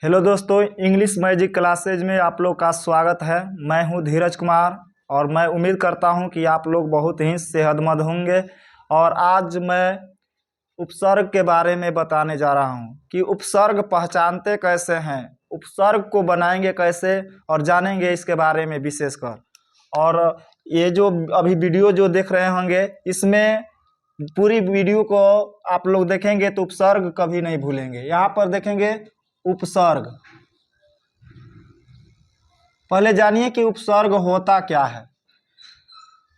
Hello दोस्तों, English magic classes में आप लोग का स्वागत है। मैं हूं धीरज कुमार और मैं उम्मीद करता हूं कि आप लोग बहुत ही सेहतमंद होंगे। और आज मैं उपसर्ग के बारे में बताने जा रहा हूं कि उपसर्ग पहचानते कैसे हैं, उपसर्ग को बनाएंगे कैसे और जानेंगे इसके बारे में विशेषकर। और ये जो अभी वीडियो जो देख रहे होंगे, इसमें पूरी वीडियो को आप लोग देखेंगे तो उपसर्ग कभी नहीं भूलेंगे। यहाँ पर देखेंगे उपसर्ग। पहले जानिए कि उपसर्ग होता क्या है।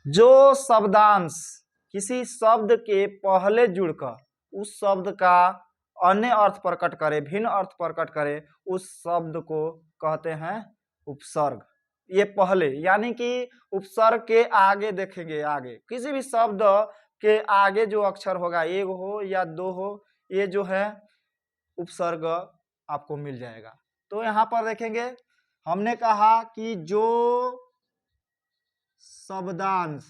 जो शब्दांश किसी शब्द के पहले जुड़कर उस शब्द का अन्य अर्थ प्रकट करे, भिन्न अर्थ प्रकट करे, उस शब्द को कहते हैं उपसर्ग। ये पहले यानी कि उपसर्ग के आगे देखेंगे, आगे किसी भी शब्द के आगे जो अक्षर होगा, एक हो या दो हो, ये जो है उपसर्ग आपको मिल जाएगा। तो यहाँ पर देखेंगे, हमने कहा कि जो शब्दांश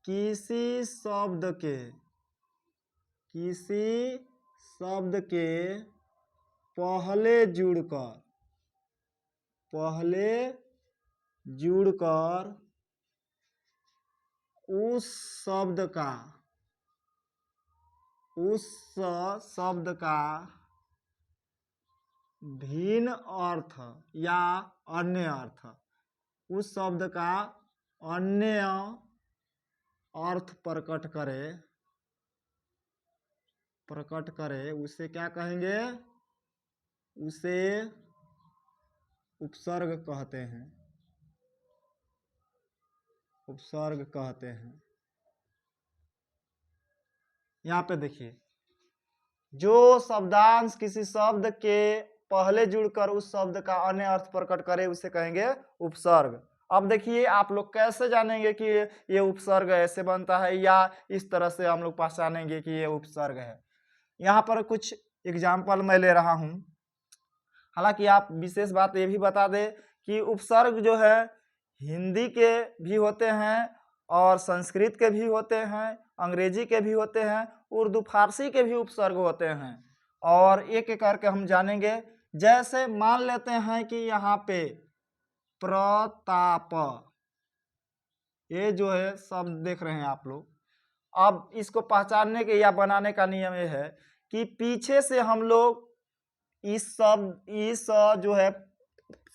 किसी शब्द के पहले जुड़कर उस शब्द का भिन्न अर्थ या अन्य अर्थ, उस शब्द का अन्य अर्थ प्रकट करे, उसे क्या कहेंगे? उसे उपसर्ग कहते हैं। उपसर्ग कहते हैं। यहाँ पे देखिए, जो शब्दांश किसी शब्द के पहले जुड़कर उस शब्द का अन्य अर्थ प्रकट करे, उसे कहेंगे उपसर्ग। अब देखिए, आप लोग कैसे जानेंगे कि ये उपसर्ग ऐसे बनता है, या इस तरह से हम लोग पहचानेंगे कि ये उपसर्ग है। यहाँ पर कुछ एग्जाम्पल मैं ले रहा हूँ। हालांकि आप विशेष बात ये भी बता दें कि उपसर्ग जो है हिंदी के भी होते हैं और संस्कृत के भी होते हैं, अंग्रेजी के भी होते हैं, उर्दू फारसी के भी उपसर्ग होते हैं। और एक एक करके हम जानेंगे। जैसे मान लेते हैं कि यहाँ पे प्रताप, ये जो है शब्द देख रहे हैं आप लोग। अब इसको पहचानने के या बनाने का नियम ये है कि पीछे से हम लोग इस जो है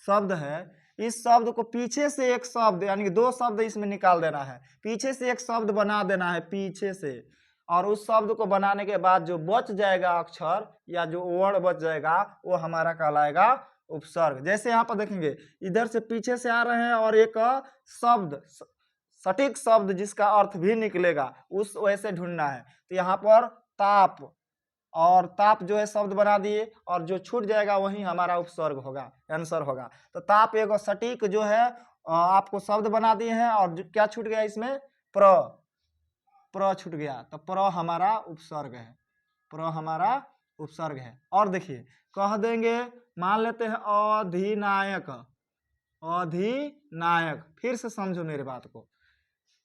शब्द है, इस शब्द को पीछे से एक शब्द यानी कि दो शब्द इसमें निकाल देना है, पीछे से एक शब्द बना देना है पीछे से। और उस शब्द को बनाने के बाद जो बच जाएगा अक्षर या जो वर्ण बच जाएगा, वो हमारा कहलाएगा उपसर्ग। जैसे यहाँ पर देखेंगे, इधर से पीछे से आ रहे हैं और एक शब्द, सटीक शब्द जिसका अर्थ भी निकलेगा, उस वैसे ढूंढना है। तो यहाँ पर ताप, और ताप जो है शब्द बना दिए, और जो छूट जाएगा वही हमारा उपसर्ग होगा, आंसर होगा। तो ताप एक सटीक जो है आपको शब्द बना दिए हैं, और क्या छूट गया इसमें? प्र छूट गया, तो प्र हमारा उपसर्ग है। प्र हमारा उपसर्ग है। और देखिए, कह देंगे, मान लेते हैं अधिनायक। अधिनायक, फिर से समझो मेरे बात को।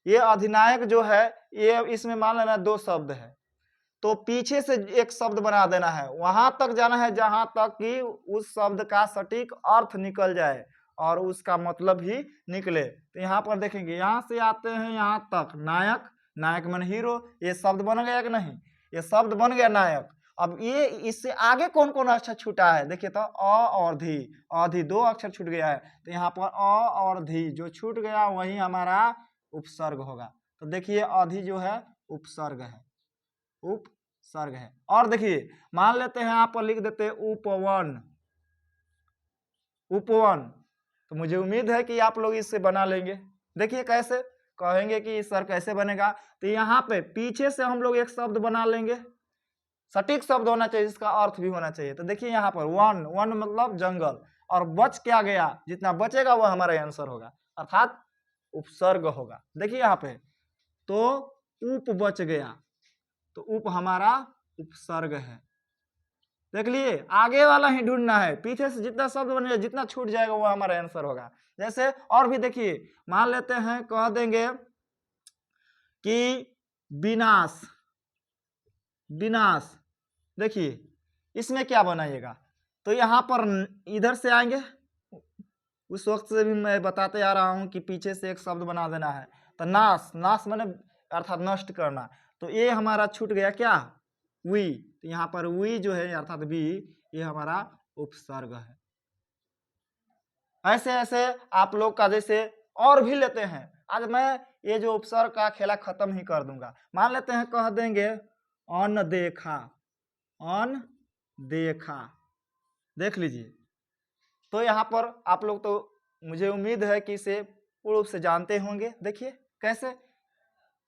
ये अधिनायक जो है, ये इसमें मान लेना दो शब्द है, तो पीछे से एक शब्द बना देना है, वहां तक जाना है जहां तक कि उस शब्द का सटीक अर्थ निकल जाए और उसका मतलब ही निकले। तो यहाँ पर देखेंगे, यहाँ से आते हैं यहाँ तक, नायक, नायक मन हीरो, ये शब्द बन गया कि नहीं? ये शब्द बन गया नायक। अब ये इससे आगे कौन कौन अक्षर छूटा है? देखिए तो अ और धी, अधी दो अक्षर छूट गया है, तो यहाँ पर अ और धी जो छूट गया वही हमारा उपसर्ग होगा। तो देखिए, अधि जो है उपसर्ग है, उपसर्ग है। और देखिए, मान लेते हैं यहाँ पर लिख देते हैं उपवन। उपवन, तो मुझे उम्मीद है कि आप लोग इससे बना लेंगे। देखिए कैसे कहेंगे कि सर कैसे बनेगा। तो यहाँ पे पीछे से हम लोग एक शब्द बना लेंगे, सटीक शब्द होना चाहिए, जिसका अर्थ भी होना चाहिए। तो देखिए यहाँ पर वन, वन मतलब जंगल, और बच क्या गया? जितना बचेगा वह हमारा आंसर होगा, अर्थात उपसर्ग होगा। देखिए यहाँ पे तो उप बच गया, तो उप हमारा उपसर्ग है। देख लिए, आगे वाला ही ढूंढना है, पीछे से जितना शब्द बनेगा, जितना छूट जाएगा वो हमारा आंसर होगा। जैसे और भी देखिए, मान लेते हैं, कह देंगे कि विनाश। विनाश, देखिए इसमें क्या बनाइएगा, तो यहाँ पर इधर से आएंगे, उस वक्त से भी मैं बताते आ रहा हूँ कि पीछे से एक शब्द बना देना है। तो नाश, नाश माने अर्थात नष्ट करना, तो ये हमारा छूट गया क्या, वी, तो यहाँ पर वी जो है अर्थात बी, ये हमारा उपसर्ग है। ऐसे ऐसे आप लोग का जैसे और भी लेते हैं। आज मैं ये जो उपसर्ग का खेला खत्म ही कर दूंगा। मान लेते हैं कह देंगे अनदेखा, अनदेखा, देख लीजिए। तो यहाँ पर आप लोग तो मुझे उम्मीद है कि इसे पूर्ण रूप से जानते होंगे। देखिए कैसे,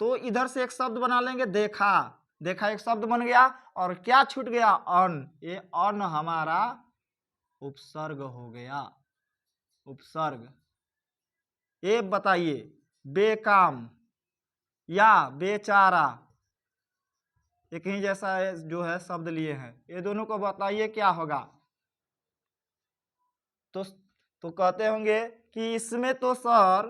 तो इधर से एक शब्द बना लेंगे देखा, देखा एक शब्द बन गया और क्या छूट गया, अन, ये अन हमारा उपसर्ग हो गया, उपसर्ग। ये बताइए बेकाम या बेचारा, एक ही जैसा है जो है शब्द लिए हैं, ये दोनों को बताइए क्या होगा। तो कहते होंगे कि इसमें तो सर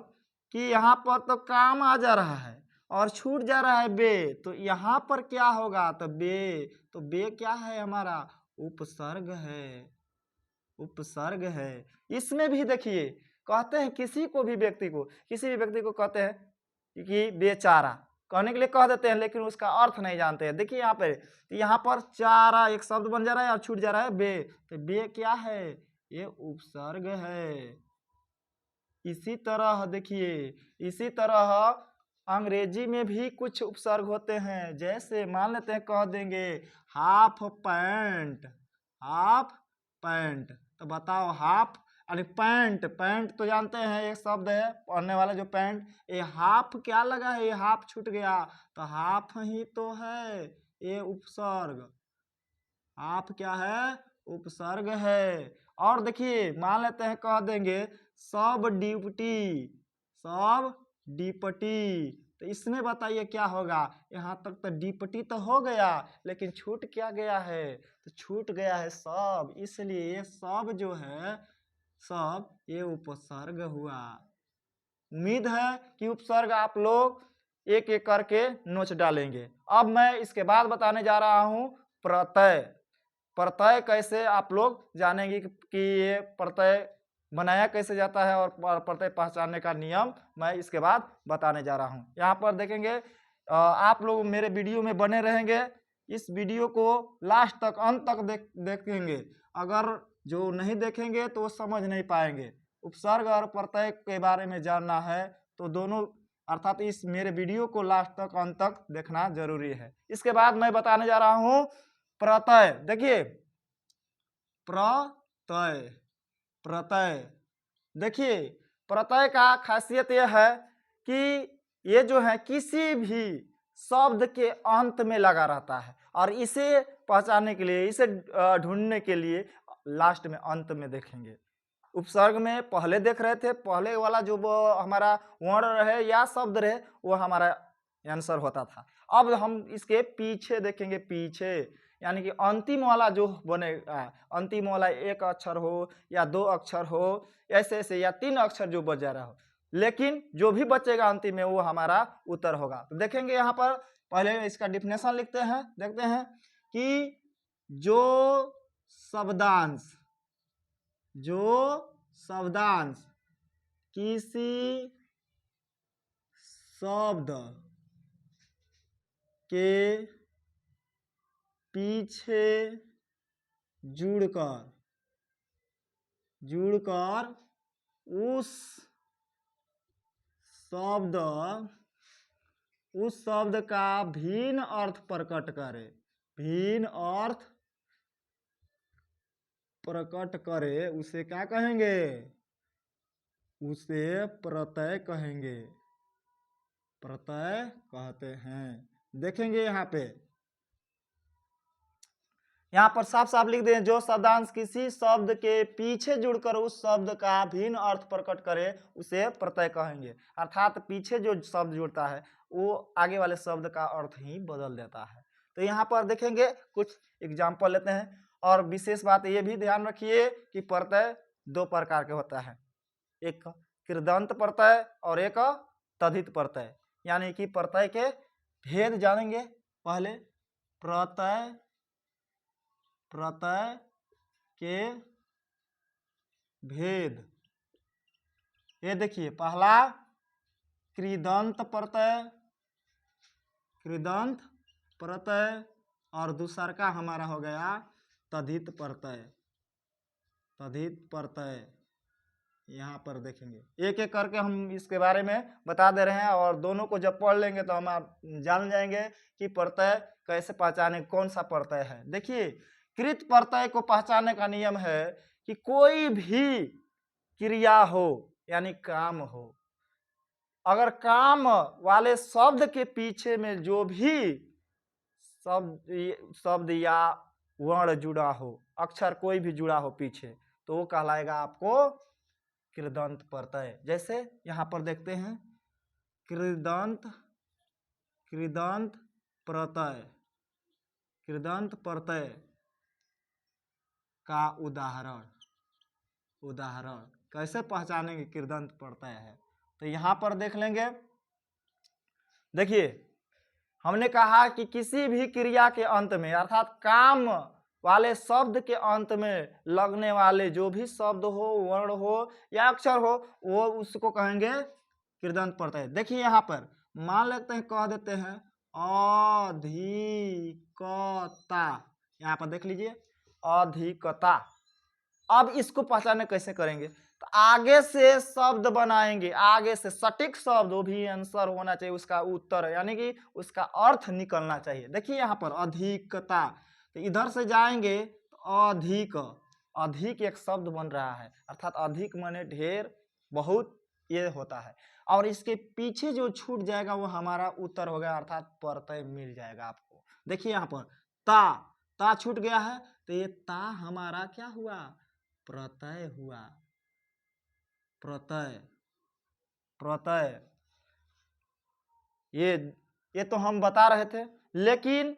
कि यहाँ पर तो काम आ जा रहा है और छूट जा रहा है बे, तो यहाँ पर क्या होगा, तो बे, तो बे क्या है हमारा, उपसर्ग है, उपसर्ग है। इसमें भी देखिए कहते हैं किसी को भी व्यक्ति को, किसी भी व्यक्ति को कहते हैं कि बेचारा, कहने के लिए कह देते हैं लेकिन उसका अर्थ नहीं जानते हैं। देखिए यहाँ पर चारा एक शब्द बन जा रहा है और छूट जा रहा है बे, तो बे क्या है, ये उपसर्ग है। इसी तरह देखिए, इसी तरह अंग्रेजी में भी कुछ उपसर्ग होते हैं। जैसे मान लेते हैं कह देंगे हाफ पैंट, हाफ पैंट, तो बताओ हाफ अरे पैंट, पैंट तो जानते हैं एक शब्द है पढ़ने वाला जो पैंट, ये हाफ क्या लगा है, ये हाफ छूट गया, तो हाफ ही तो है ये उपसर्ग, हाफ क्या है, उपसर्ग है। और देखिए मान लेते हैं कह देंगे सब ड्यूटी, सब डिपटी, तो इसमें बताइए क्या होगा, यहाँ तक तो डिपटी तो हो गया लेकिन छूट क्या गया है, तो छूट गया है सब, इसलिए ये सब जो है सब ये उपसर्ग हुआ। उम्मीद है कि उपसर्ग आप लोग एक एक करके नोच डालेंगे। अब मैं इसके बाद बताने जा रहा हूं प्रत्यय। प्रत्यय कैसे आप लोग जानेंगे कि ये प्रत्यय बनाया कैसे जाता है और प्रत्यय पहचानने का नियम मैं इसके बाद बताने जा रहा हूं। यहाँ पर देखेंगे आप लोग मेरे वीडियो में बने रहेंगे, इस वीडियो को लास्ट तक अंत तक देखेंगे। अगर जो नहीं देखेंगे तो वो समझ नहीं पाएंगे। उपसर्ग और प्रत्यय के बारे में जानना है तो दोनों अर्थात इस मेरे वीडियो को लास्ट तक अंत तक देखना जरूरी है। इसके बाद मैं बताने जा रहा हूं प्रत्यय। देखिए प्रत्यय, प्रत्यय देखिए प्रत्यय का खासियत यह है कि ये जो है किसी भी शब्द के अंत में लगा रहता है और इसे पहचानने के लिए, इसे ढूंढने के लिए लास्ट में अंत में देखेंगे। उपसर्ग में पहले देख रहे थे, पहले वाला जो वो हमारा वर्ण रहे या शब्द रहे वो हमारा आंसर होता था। अब हम इसके पीछे देखेंगे, पीछे यानी कि अंतिम वाला जो बनेगा, अंतिम वाला एक अक्षर हो या दो अक्षर हो, ऐसे ऐसे या तीन अक्षर जो बच जा रहा हो, लेकिन जो भी बचेगा अंतिम में वो हमारा उत्तर होगा। तो देखेंगे यहाँ पर पहले इसका डिफिनेशन लिखते हैं, देखते हैं कि जो शब्दांश, जो शब्दांश किसी शब्द के पीछे जुड़कर उस शब्द का भिन्न अर्थ प्रकट करे, भिन्न अर्थ प्रकट करे, उसे क्या कहेंगे, उसे प्रत्यय कहेंगे, प्रत्यय कहते हैं। देखेंगे यहाँ पर साफ साफ लिख दें, जो शब्दांश किसी शब्द के पीछे जुड़कर उस शब्द का भिन्न अर्थ प्रकट करे उसे प्रत्यय कहेंगे। अर्थात पीछे जो शब्द जुड़ता है वो आगे वाले शब्द का अर्थ ही बदल देता है। तो यहाँ पर देखेंगे कुछ एग्जाम्पल लेते हैं। और विशेष बात ये भी ध्यान रखिए कि प्रत्यय दो प्रकार के होता है, एक कृदंत प्रत्यय और एक तद्धित प्रत्यय। यानी कि प्रत्यय के भेद जानेंगे पहले। प्रत्यय, प्रत्यय के भेद। ये देखिए, पहला कृदंत प्रत्यय, कृदंत प्रत्यय, और दूसरा का हमारा हो गया तद्धित प्रत्यय, तद्धित प्रत्यय। यहाँ पर देखेंगे, एक एक करके हम इसके बारे में बता दे रहे हैं, और दोनों को जब पढ़ लेंगे तो हम आप जान जाएंगे कि प्रत्यय कैसे पहचाने, कौन सा प्रत्यय है। देखिए, कृत प्रत्यय को पहचानने का नियम है कि कोई भी क्रिया हो यानी काम हो, अगर काम वाले शब्द के पीछे में जो भी शब्द या वर्ण जुड़ा हो, अक्षर कोई भी जुड़ा हो पीछे, तो वो कहलाएगा आपको कृदंत प्रत्यय। जैसे यहाँ पर देखते हैं, कृदंत, कृदंत प्रत्यय, कृदंत प्रत्यय का उदाहरण, उदाहरण कैसे पहचानेंगे कृदंत प्रत्यय है, तो यहाँ पर देख लेंगे। देखिए, हमने कहा कि किसी भी क्रिया के अंत में, अर्थात काम वाले शब्द के अंत में लगने वाले जो भी शब्द हो, वर्ण हो या अक्षर हो, वो उसको कहेंगे कृदंत प्रत्यय। देखिए यहाँ पर मान लेते हैं, कह देते हैं अधिकता, यहाँ पर देख लीजिए अधिकता। अब इसको पहचानने कैसे करेंगे, तो आगे से शब्द बनाएंगे, आगे से सटीक शब्द, वो भी आंसर होना चाहिए, उसका उत्तर यानी कि उसका अर्थ निकलना चाहिए। देखिए यहाँ पर अधिकता, तो इधर से जाएंगे तो अधिक, अधिक एक शब्द बन रहा है, अर्थात अधिक माने ढेर, बहुत, ये होता है। और इसके पीछे जो छूट जाएगा वो हमारा उत्तर होगा, अर्थात प्रत्यय मिल जाएगा आपको। देखिए यहाँ पर ता छूट गया है, तो ये ता हमारा क्या हुआ, प्रत्यय हुआ, प्रत्यय, प्रत्यय। ये तो हम बता रहे थे, लेकिन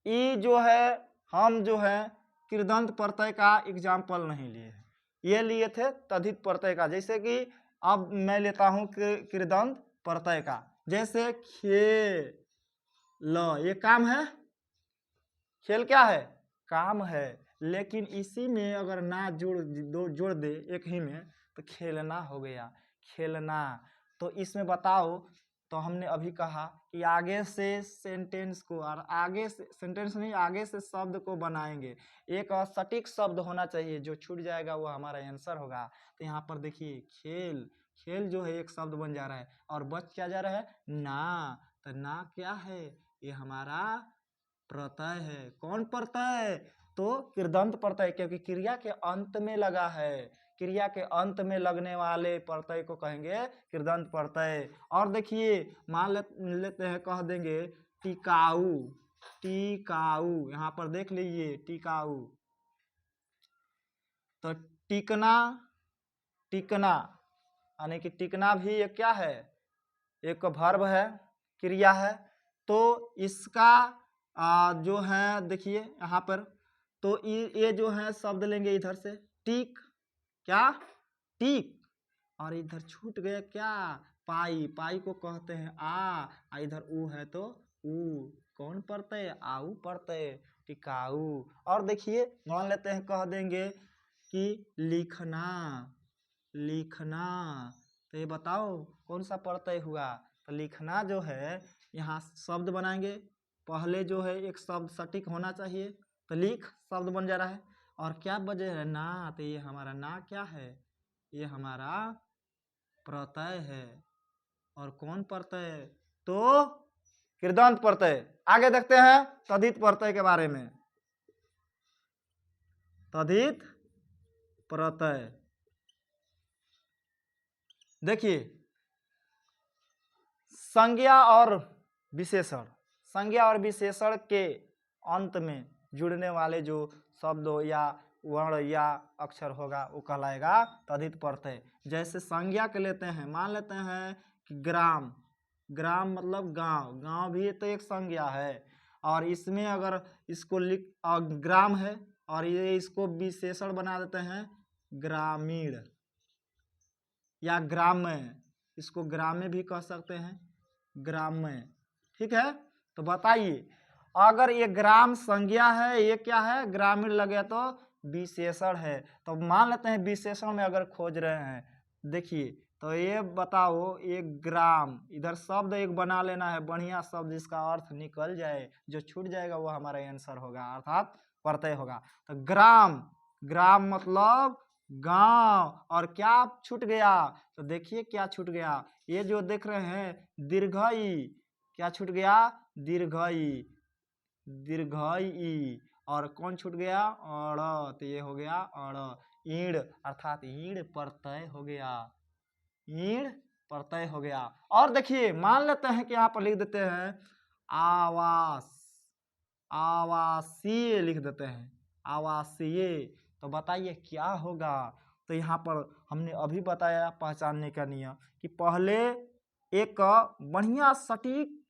ये जो है, हम जो है कृदंत प्रत्यय का एग्जाम्पल नहीं लिए हैं, ये लिए थे तद्धित प्रत्यय का। जैसे कि अब मैं लेता हूं कृदंत प्रत्यय का, जैसे खेल, ये काम है, खेल क्या है, काम है, लेकिन इसी में अगर ना जोड़ दे एक ही में, तो खेलना हो गया, खेलना। तो इसमें बताओ, तो हमने अभी कहा कि आगे से सेंटेंस को, और आगे से सेंटेंस नहीं, आगे से शब्द को बनाएंगे, एक सटीक शब्द होना चाहिए, जो छूट जाएगा वो हमारा आंसर होगा। तो यहाँ पर देखिए, खेल, खेल जो है एक शब्द बन जा रहा है, और बच क्या जा रहा है, ना, तो ना क्या है, ये हमारा प्रत्यय है। कौन प्रत्यय, तो कृदंत प्रत्यय, क्योंकि क्रिया के अंत में लगा है, क्रिया के अंत में लगने वाले प्रत्यय को कहेंगे कृदंत प्रत्यय। और देखिए, मान लेते हैं, कह देंगे टिकाऊ, टिकाऊ, यहाँ पर देख लीजिए टिकाऊ, तो टिकना, टिकना यानी कि टिकना भी एक क्या है, एक वर्ब है, क्रिया है। तो इसका जो है, देखिए यहाँ पर, तो ये जो है शब्द लेंगे इधर से, टिक, क्या, टिक, और इधर छूट गया क्या, पाई, पाई को कहते हैं आ इधर ऊ है तो ऊ, कौन प्रत्यय, आऊ प्रत्यय, टिकाऊ। और देखिए, मान लेते हैं, कह देंगे कि लिखना, लिखना, तो ये बताओ कौन सा प्रत्यय हुआ, तो लिखना जो है, यहाँ शब्द बनाएंगे, पहले जो है एक शब्द सटीक होना चाहिए, तो लिख शब्द बन जा रहा है, और क्या बजे है, ना, तो ये हमारा ना क्या है, ये हमारा प्रत्यय है। और कौन प्रत्यय, तो कृदंत प्रत्यय। आगे देखते हैं तद्धित प्रत्यय के बारे में, तद्धित प्रत्यय। देखिए, संज्ञा और विशेषण, संज्ञा और विशेषण के अंत में जुड़ने वाले जो शब्द या वर्ण या अक्षर होगा, वो कहलाएगा तद्धित प्रत्यय। जैसे संज्ञा के लेते हैं, मान लेते हैं कि ग्राम, ग्राम मतलब गांव, गांव भी तो एक संज्ञा है, और इसमें अगर इसको लिख, ग्राम है, और ये इसको विशेषण बना देते हैं ग्रामीण या ग्राम्य, इसको ग्राम्य भी कह सकते हैं, ग्राम्य, ठीक है। तो बताइए, अगर ये ग्राम संज्ञा है, ये क्या है, ग्रामीण लगे तो विशेषण है। तो मान लेते हैं विशेषण में अगर खोज रहे हैं, देखिए तो ये बताओ, एक ग्राम, इधर शब्द एक बना लेना है बढ़िया शब्द जिसका अर्थ निकल जाए, जो छूट जाएगा वो हमारा आंसर होगा, अर्थात प्रत्यय होगा। तो ग्राम, ग्राम मतलब गांव, और क्या छूट गया, तो देखिए क्या छूट गया, ये जो देख रहे हैं दीर्घई, क्या छूट गया, दीर्घई, दीर्घई, और कौन छूट गया, अड़, तो ये हो गया अड़, ईड़, अर्थात ईड़ प्रत्यय हो गया, ईड़ प्रत्यय हो गया। और देखिए मान लेते हैं कि यहाँ पर लिख देते हैं आवास, आवासीय लिख देते हैं, आवासीय, तो बताइए क्या होगा। तो यहाँ पर हमने अभी बताया पहचानने का नियम कि पहले एक बढ़िया सटीक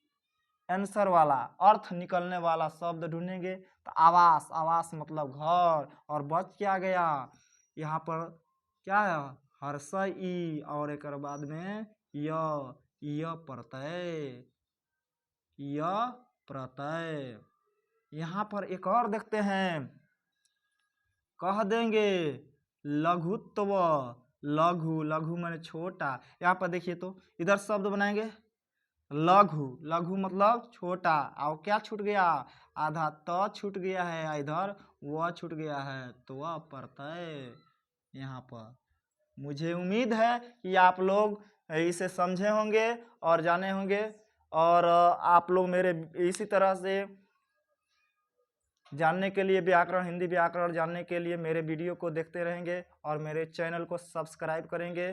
आंसर वाला, अर्थ निकलने वाला शब्द ढूंढेंगे। तो आवास, आवास मतलब घर, और बच क्या गया, यहाँ पर क्या है, हर्षई, और एक बाद में य प्रत्यय, य प्रत्यय। यहाँ पर एक और देखते हैं, कह देंगे लघुत्व, लघु, लघु माने छोटा। यहाँ पर देखिए तो इधर शब्द बनाएंगे लघु, लघु मतलब छोटा, और क्या छूट गया, आधा त छूट गया है, इधर वह छूट गया है, तो वह प्रत्यय यहाँ पर। मुझे उम्मीद है कि आप लोग इसे समझे होंगे और जाने होंगे, और आप लोग मेरे इसी तरह से जानने के लिए व्याकरण, हिंदी व्याकरण जानने के लिए मेरे वीडियो को देखते रहेंगे और मेरे चैनल को सब्सक्राइब करेंगे।